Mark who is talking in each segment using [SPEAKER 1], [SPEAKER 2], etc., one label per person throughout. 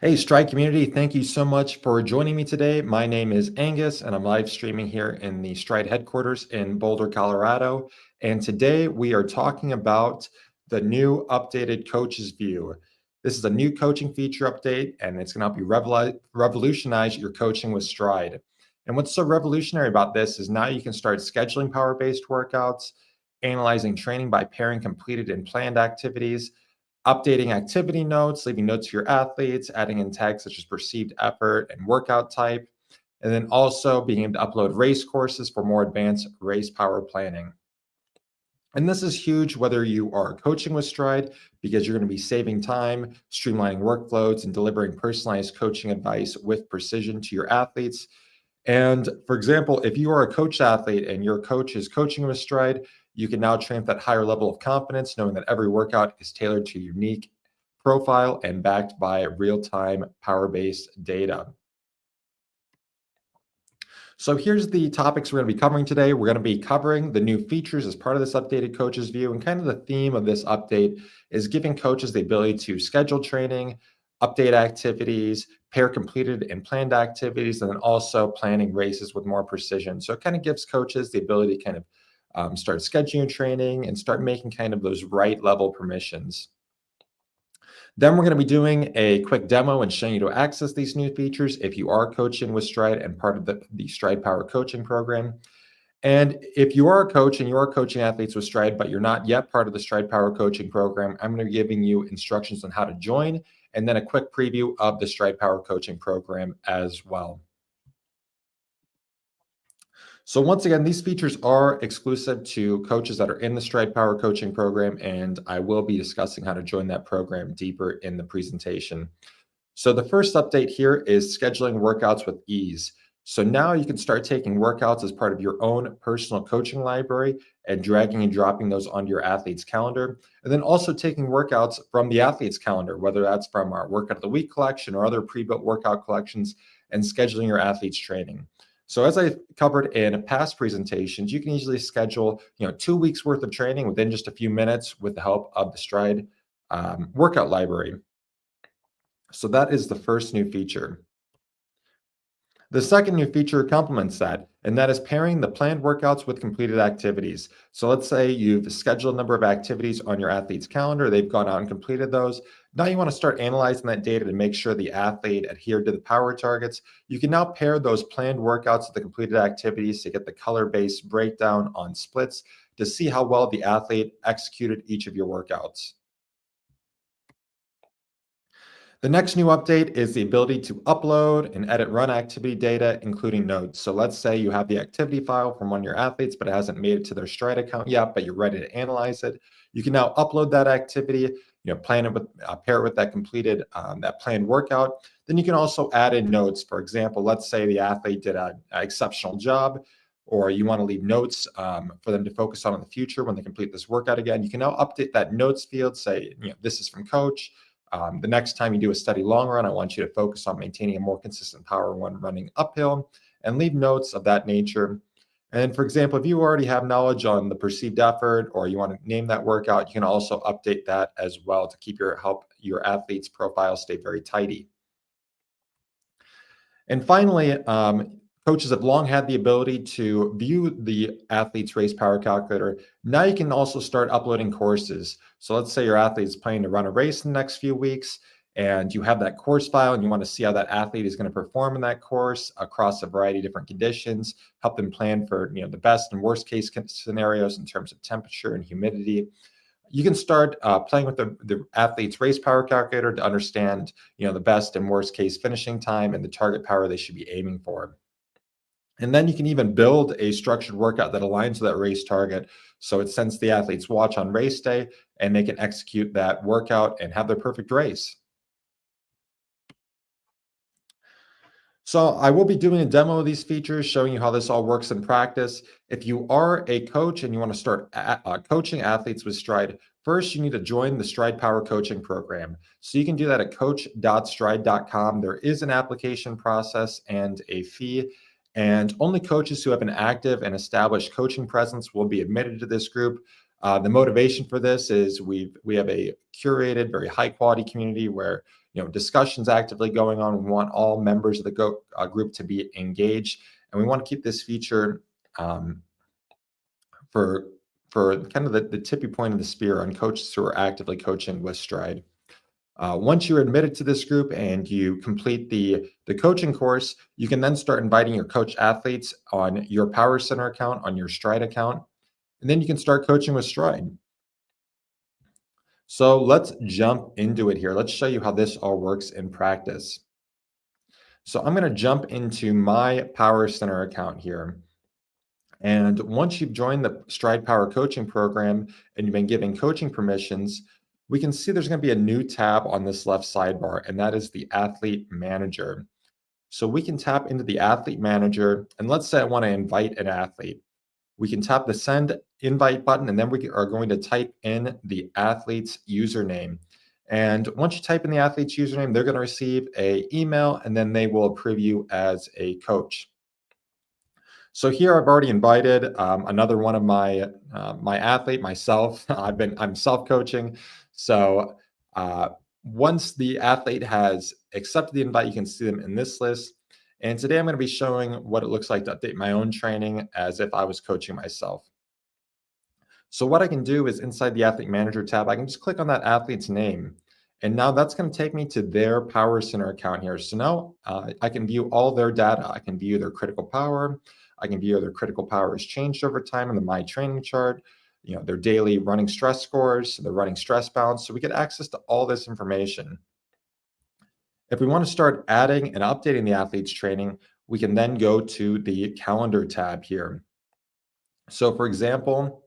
[SPEAKER 1] Hey, Stryd community, thank you so much for joining me today. My name is Angus, and I'm live streaming here in the Stryd headquarters in Boulder, Colorado. And today we are talking about the new updated coach's view. This is a new coaching feature update, and it's going to help you revolutionize your coaching with Stryd. And what's so revolutionary about this is now you can start scheduling power-based workouts, analyzing training by pairing completed and planned activities, updating activity notes, leaving notes for your athletes, adding in tags such as perceived effort and workout type, and then also being able to upload race courses for more advanced race power planning. And this is huge whether you are coaching with Stryd, because you're going to be saving time, streamlining workflows, and delivering personalized coaching advice with precision to your athletes. And for example, if you are a coach athlete and your coach is coaching with Stryd, you can now train with that higher level of confidence, knowing that every workout is tailored to your unique profile and backed by real-time power-based data. So here's the topics we're going to be covering today. We're going to be covering the new features as part of this updated coach's view. And kind of the theme of this update is giving coaches the ability to schedule training, update activities, pair completed and planned activities, and then also planning races with more precision. So it kind of gives coaches the ability to kind of start scheduling training and start making kind of those right level permissions. Then we're going to be doing a quick demo and showing you to access these new features if you are coaching with Stryd and part of the Stryd Power Coaching Program. And if you are a coach and you are coaching athletes with Stryd, but you're not yet part of the Stryd Power Coaching Program, I'm going to be giving you instructions on how to join and then a quick preview of the Stryd Power Coaching Program as well. So once again, these features are exclusive to coaches that are in the Stryd Power Coaching Program, and I will be discussing how to join that program deeper in the presentation. So the first update here is scheduling workouts with ease. So now you can start taking workouts as part of your own personal coaching library and dragging and dropping those onto your athlete's calendar. And then also taking workouts from the athlete's calendar, whether that's from our Workout of the Week collection or other pre-built workout collections, and scheduling your athlete's training. So as I covered in past presentations, you can easily schedule 2 weeks worth of training within just a few minutes with the help of the Stryd workout library. So that is the first new feature. The second new feature complements that, and that is pairing the planned workouts with completed activities. So let's say you've scheduled a number of activities on your athlete's calendar, they've gone out and completed those. Now you want to start analyzing that data to make sure the athlete adhered to the power targets. You can now pair those planned workouts with the completed activities to get the color-based breakdown on splits to see how well the athlete executed each of your workouts. The next new update is the ability to upload and edit run activity data, including notes. So let's say you have the activity file from one of your athletes, but it hasn't made it to their Stryd account yet, but you're ready to analyze it. You can now upload that activity, plan it with, pair it with that completed, that planned workout. Then you can also add in notes. For example, let's say the athlete did an exceptional job, or you want to leave notes for them to focus on in the future when they complete this workout again. You can now update that notes field, say, this is from coach. The next time you do a steady long run, I want you to focus on maintaining a more consistent power when running uphill and leave notes of that nature. And for example, if you already have knowledge on the perceived effort or you want to name that workout, you can also update that as well to help your athlete's profile stay very tidy. And finally, coaches have long had the ability to view the athlete's race power calculator. Now you can also start uploading courses. So let's say your athlete is planning to run a race in the next few weeks, and you have that course file and you want to see how that athlete is going to perform in that course across a variety of different conditions, help them plan for the best and worst case scenarios in terms of temperature and humidity. You can start playing with the athlete's race power calculator to understand the best and worst case finishing time and the target power they should be aiming for. And then you can even build a structured workout that aligns with that race target. So it sends the athlete's watch on race day and they can execute that workout and have their perfect race. So I will be doing a demo of these features, showing you how this all works in practice. If you are a coach and you want to start coaching athletes with Stryd, first you need to join the Stryd Power Coaching Program. So you can do that at coach.stryd.com. There is an application process and a fee, and only coaches who have an active and established coaching presence will be admitted to this group. The motivation for this is we have a curated, very high quality community where discussions actively going on. We want all members of the group to be engaged, and we want to keep this feature for kind of the tippy point of the spear on coaches who are actively coaching with Stryd. Once you're admitted to this group and you complete the coaching course, you can then start inviting your coach athletes on your Power Center account, on your Stryd account, and then you can start coaching with Stryd. So let's jump into it here. Let's show you how this all works in practice. So I'm going to jump into my Power Center account here. And once you've joined the Stryd Power Coaching Program and you've been given coaching permissions, we can see there's going to be a new tab on this left sidebar, and that is the Athlete Manager. So we can tap into the Athlete Manager, and let's say I want to invite an athlete. We can tap the Send Invite button, and then we are going to type in the athlete's username. And once you type in the athlete's username, they're going to receive an email, and then they will approve you as a coach. So here I've already invited another one of my athlete, myself. I'm self-coaching. So once the athlete has accepted the invite, you can see them in this list. And today I'm going to be showing what it looks like to update my own training as if I was coaching myself. So what I can do is inside the Athlete Manager tab, I can just click on that athlete's name. And now that's going to take me to their Power Center account here. So now I can view all their data. I can view their critical power. I can view their critical power has changed over time in the My Training chart, their daily running stress scores, their running stress balance. So we get access to all this information. If we want to start adding and updating the athlete's training, we can then go to the Calendar tab here. So for example,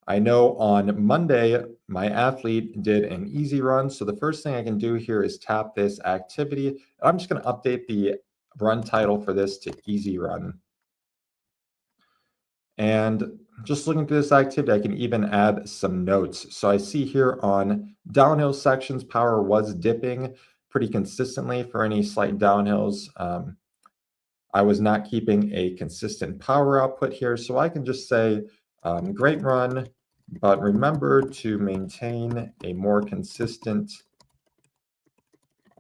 [SPEAKER 1] I know on Monday, my athlete did an easy run. So the first thing I can do here is tap this activity. I'm just going to update the run title for this to easy run. And just looking through this activity, I can even add some notes. So I see here on downhill sections, power was dipping pretty consistently for any slight downhills. I was not keeping a consistent power output here. So I can just say, great run, but remember to maintain a more consistent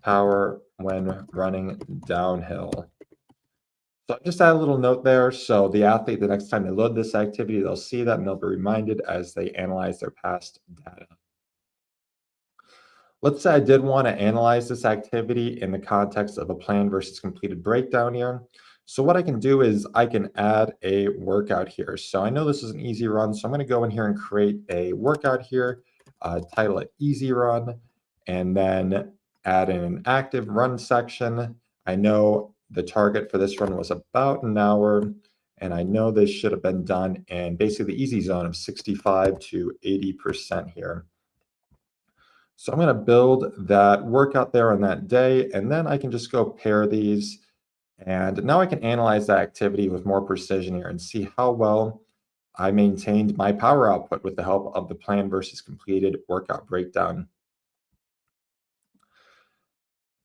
[SPEAKER 1] power when running downhill. So just add a little note there. So the athlete, the next time they load this activity, they'll see that and they'll be reminded as they analyze their past data. Let's say I did want to analyze this activity in the context of a plan versus completed breakdown here. So what I can do is I can add a workout here. So I know this is an easy run, so I'm going to go in here and create a workout here, title it easy run, and then add in an active run section. I know the target for this run was about an hour, and I know this should have been done in basically the easy zone of 65 to 80% here. So I'm going to build that workout there on that day, and then I can just go pair these. And now I can analyze that activity with more precision here and see how well I maintained my power output with the help of the plan versus completed workout breakdown.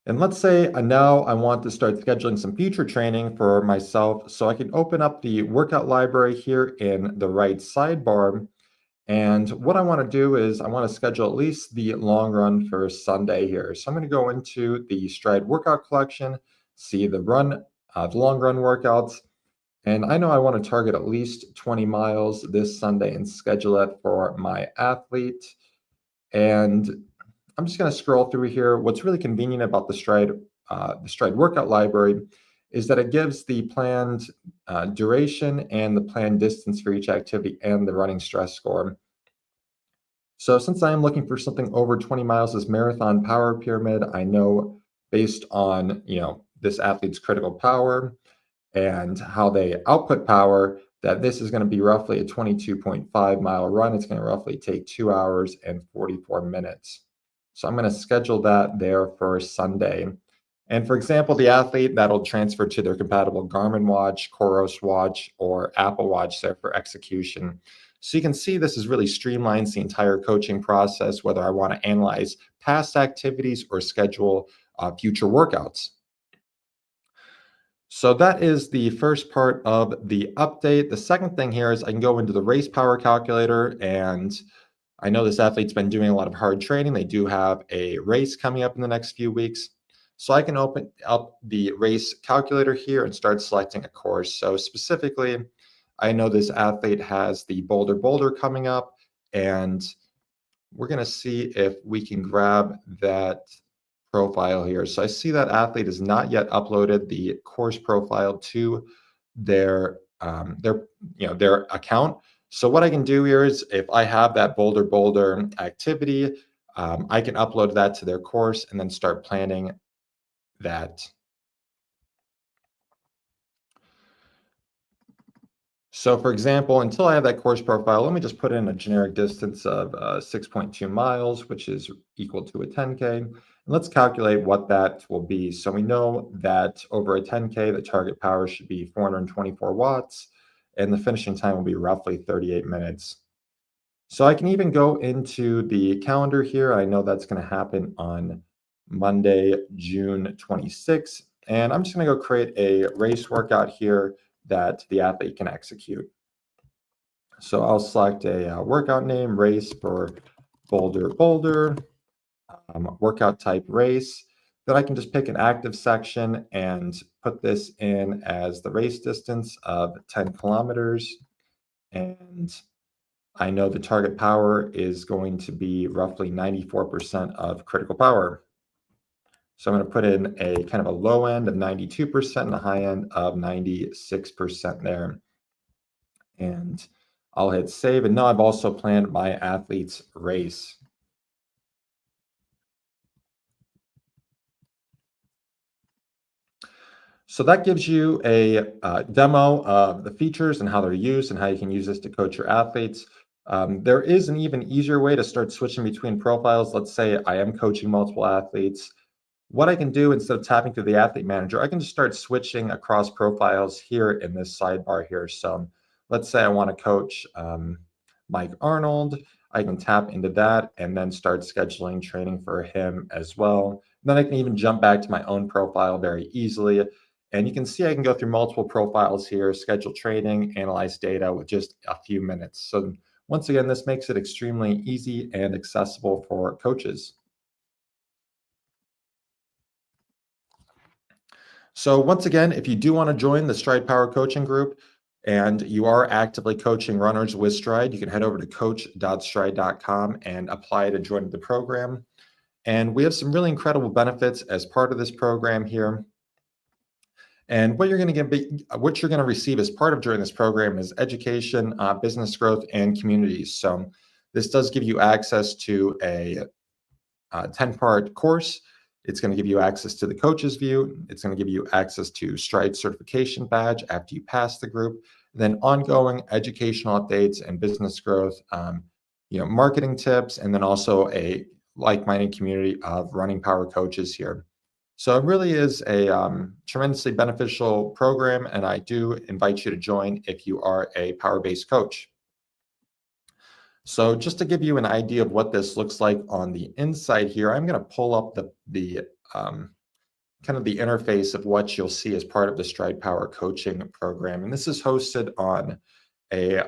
[SPEAKER 1] And let's say now I want to start scheduling some future training for myself. So I can open up the workout library here in the right sidebar. And what I want to do is I want to schedule at least the long run for Sunday here. So I'm going to go into the Stryd workout collection, see the long run workouts. And I know I want to target at least 20 miles this Sunday and schedule it for my athlete. And I'm just going to scroll through here. What's really convenient about the Stryd workout library is that it gives the planned duration and the planned distance for each activity and the running stress score. So since I am looking for something over 20 miles as marathon power pyramid, I know based on this athlete's critical power and how they output power, that this is going to be roughly a 22.5 mile run. It's going to roughly take 2 hours and 44 minutes. So I'm going to schedule that there for Sunday. And for example, the athlete, that'll transfer to their compatible Garmin watch, Coros watch, or Apple Watch there for execution. So you can see this is really streamlines the entire coaching process, whether I want to analyze past activities or schedule future workouts. So that is the first part of the update. The second thing here is I can go into the race power calculator and I know this athlete's been doing a lot of hard training. They do have a race coming up in the next few weeks. So I can open up the race calculator here and start selecting a course. So specifically, I know this athlete has the Boulder coming up, and we're going to see if we can grab that profile here. So I see that athlete has not yet uploaded the course profile to their account. So what I can do here is if I have that Boulder activity, I can upload that to their course and then start planning that. So for example, until I have that course profile, let me just put in a generic distance of 6.2 miles, which is equal to a 10K. And let's calculate what that will be. So we know that over a 10K, the target power should be 424 watts, and the finishing time will be roughly 38 minutes. So I can even go into the calendar here. I know that's going to happen on Monday, June 26th. And I'm just going to go create a race workout here that the athlete can execute. So I'll select a workout name, race for Boulder, workout type race. Then I can just pick an active section and put this in as the race distance of 10 kilometers. And I know the target power is going to be roughly 94% of critical power. So I'm going to put in a kind of a low end of 92% and a high end of 96% there. And I'll hit save. And now I've also planned my athlete's race. So that gives you a demo of the features and how they're used and how you can use this to coach your athletes. There is an even easier way to start switching between profiles. Let's say I am coaching multiple athletes. What I can do instead of tapping through the athlete manager, I can just start switching across profiles here in this sidebar here. So let's say I want to coach Mike Arnold. I can tap into that and then start scheduling training for him as well. Then I can even jump back to my own profile very easily. And you can see I can go through multiple profiles here, schedule training, analyze data with just a few minutes. So once again, this makes it extremely easy and accessible for coaches. So once again, if you do want to join the Stryd Power Coaching Group and you are actively coaching runners with Stryd, you can head over to coach.stryd.com and apply to join the program. And we have some really incredible benefits as part of this program here. And what you're going to receive as part of joining this program is education, business growth, and communities. So this does give you access to a 10-part course. It's going to give you access to the coach's view. It's going to give you access to Stryd certification badge after you pass the group. Then ongoing educational updates and business growth, marketing tips, and then also a like-minded community of running power coaches here. So it really is a tremendously beneficial program, and I do invite you to join if you are a power-based coach. So just to give you an idea of what this looks like on the inside here, I'm going to pull up the kind of the interface of what you'll see as part of the Stryd Power Coaching Program. And this is hosted on a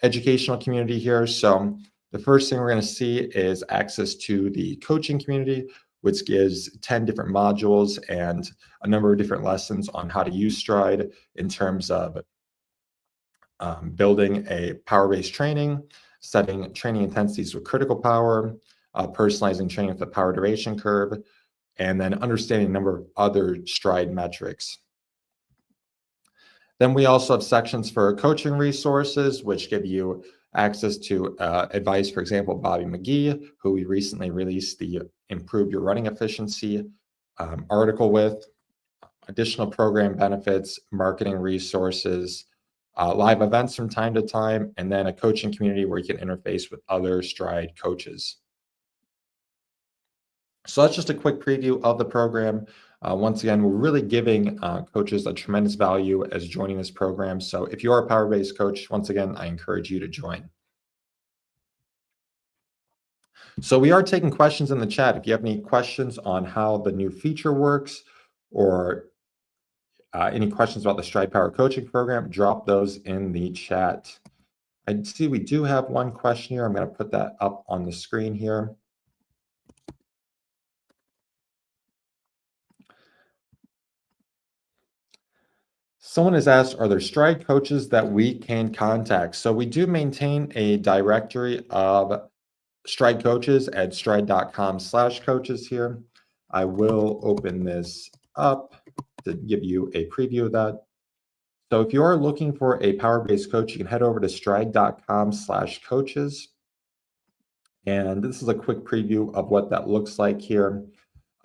[SPEAKER 1] educational community here. So the first thing we're going to see is access to the coaching community, which gives 10 different modules and a number of different lessons on how to use Stryd in terms of building a power-based training, setting training intensities with critical power, personalizing training with the power duration curve, and then understanding a number of other Stryd metrics. Then we also have sections for coaching resources, which give you access to advice, for example, Bobby McGee, who we recently released the Improve Your Running Efficiency article with, additional program benefits, marketing resources, live events from time to time, and then a coaching community where you can interface with other Stryd coaches. So that's just a quick preview of the program. Once again, we're really giving coaches a tremendous value as joining this program. So if you are a power-based coach, once again, I encourage you to join. So we are taking questions in the chat. If you have any questions on how the new feature works or any questions about the Stryd Power Coaching Program, drop those in the chat. I see we do have one question here. I'm going to put that up on the screen here. Someone has asked, are there Stryd coaches that we can contact? So we do maintain a directory of Stryd coaches at stryd.com/coaches here. I will open this up to give you a preview of that. So if you are looking for a power-based coach, you can head over to stryd.com/coaches. And this is a quick preview of what that looks like here.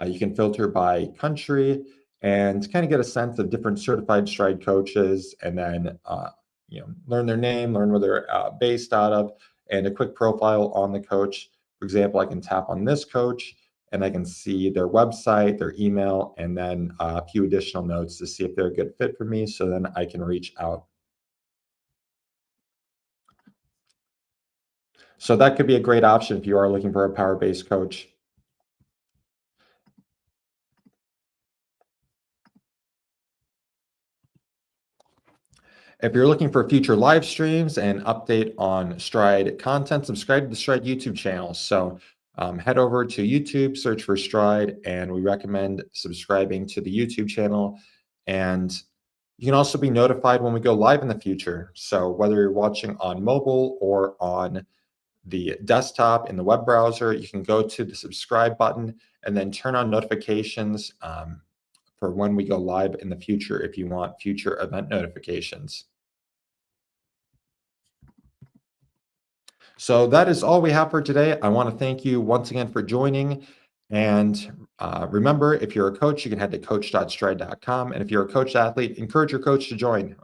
[SPEAKER 1] You can filter by country and kind of get a sense of different certified Stryd coaches, and then learn their name, learn where they're based out of, and a quick profile on the coach. For example, I can tap on this coach and I can see their website, their email, and then a few additional notes to see if they're a good fit for me. So then I can reach out. So that could be a great option if you are looking for a power-based coach. If you're looking for future live streams and update on Stryd content, subscribe to the Stryd YouTube channel. So head over to YouTube, search for Stryd, and we recommend subscribing to the YouTube channel. And you can also be notified when we go live in the future. So whether you're watching on mobile or on the desktop in the web browser, you can go to the subscribe button and then turn on notifications for when we go live in the future if you want future event notifications. So that is all we have for today. I want to thank you once again for joining. And remember, if you're a coach, you can head to coach.stryd.com. And if you're a coach athlete, encourage your coach to join.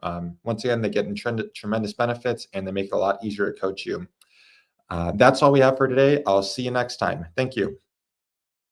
[SPEAKER 1] Once again, they get tremendous benefits and they make it a lot easier to coach you. That's all we have for today. I'll see you next time. Thank you.